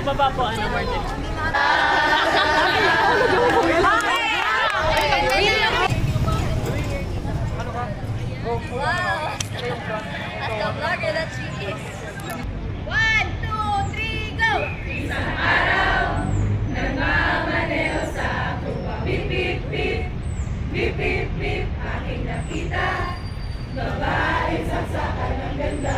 Pababa po, ano, Martin? Wow! That's the vlogger that she is. 1, 2, 3, go! Isang araw, nagmamaneho sa tuwa. Bip, bip, bip. Bip, bip, bip. Aking nakita. Babae saksakan ng ganda.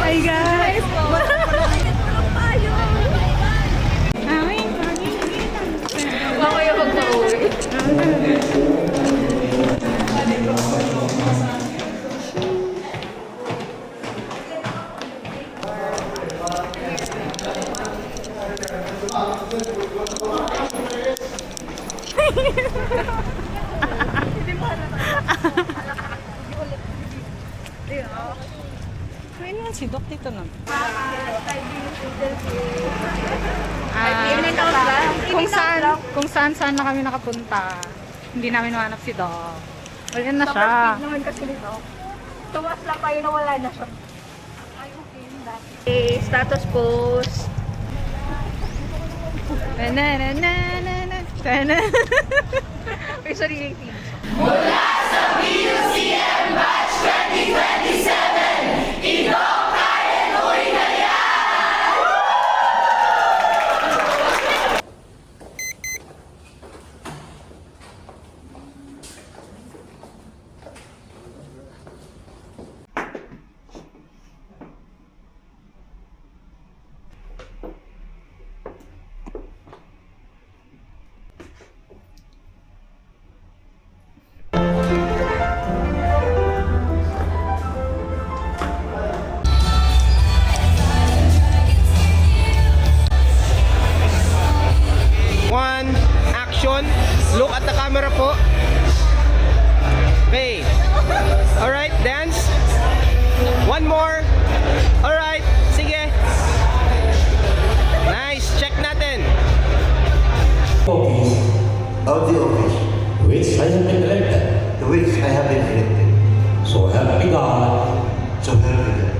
Hi guys! Baka kayo magpa-uwi. Ayun nga si Doc dito na. Kung saan na kami nakapunta, hindi namin mahanap si Doc. Wala na siya. Naman kasi nito. Tumas lang kayo na wala na siya. Okay, status post. May sariling team. One, action. Look at the camera po. Okay. Alright, dance. One more. Alright, sige. Nice, check natin. Office of the office which I have been elected. to which I have been elected. So help me God. So help me God.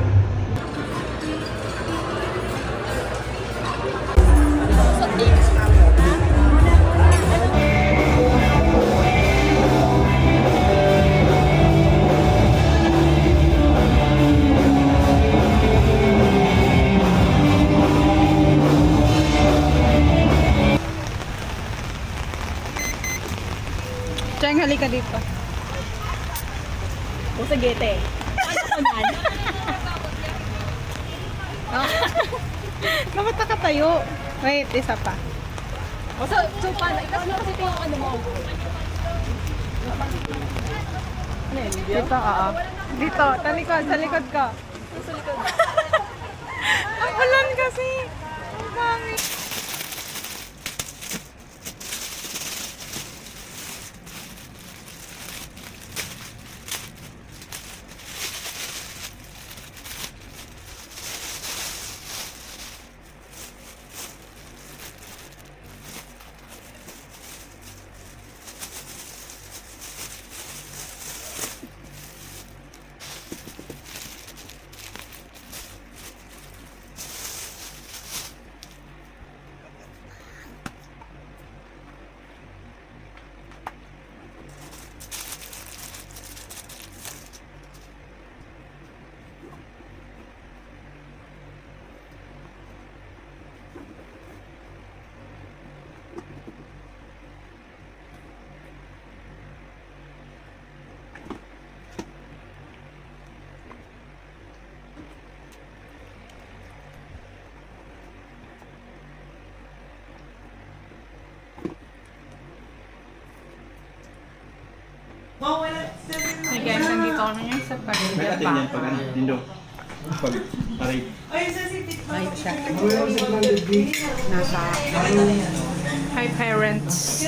Cheng, halika dito. O sige, te. Ano ko nan? Dapat nakatayo. Wait, isa pa. So paano? Itas mo kasi ito yung ano mo. Dito, oo. Dito, talikod, sa likod ka. Sa likod. Ang ulan kasi. Ang dami. Hey guys, nandito kami ngayon sa Parinda Park. Ayun siya. Nasa hi parents.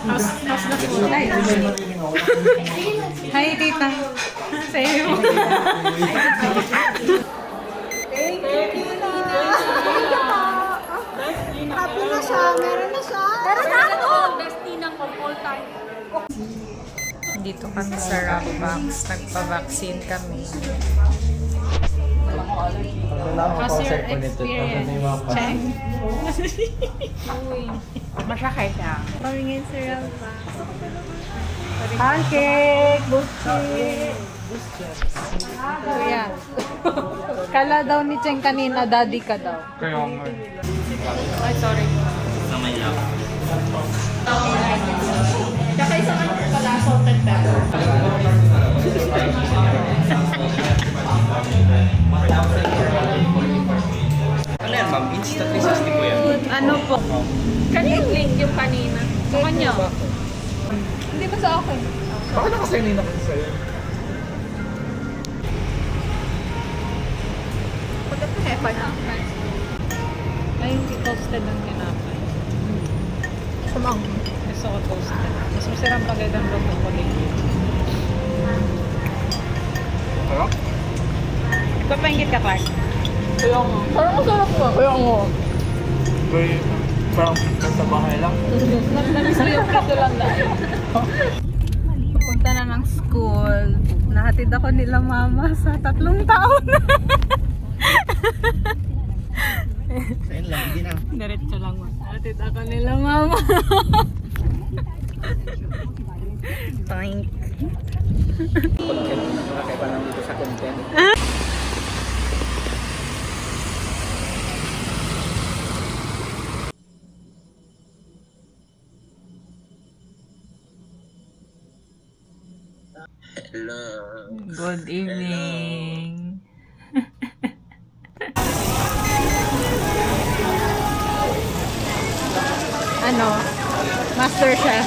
How's the food? Hi tita. Sa'yo. Happy na siya. Meron na siya. Meron na ako. kami sa Rockbox. Nagpa-vaccine kami. How's your experience? Check. Uy, masakit ah. Pamingin sa Ralph. Pancake! Busti! Kuya. Kala daw ni Cheng kanina, daddy ka daw. Kaya nga. Ay, sorry. Tsaka isang ano pala, salt and pepper. Ano yan, ma'am? Insta 360 po yan. Ano po? Kanina link yung kanina. Sa kanya. Hindi ba sa akin? Bakit nakasign in ako sa'yo? Pagkat na hepa na. Ay, hindi toasted ang kinapay. Sumang. Gusto ko toasted. Mas masarap pag ng luto ko din. Ano? Papaingit ka, Clark. Kaya nga. Parang masarap pa. Kaya nga. Parang nasa bahay lang. Namiss ko yung prito lang dahil. Punta na ng school. Nahatid ako nila mama sa 3 taon. Sa'yo lang, hindi na. Diretso lang mo. Nahatid ako nila mama. Toink. Nakakaiba lang dito sa content. Good evening. Ano? Master Chef.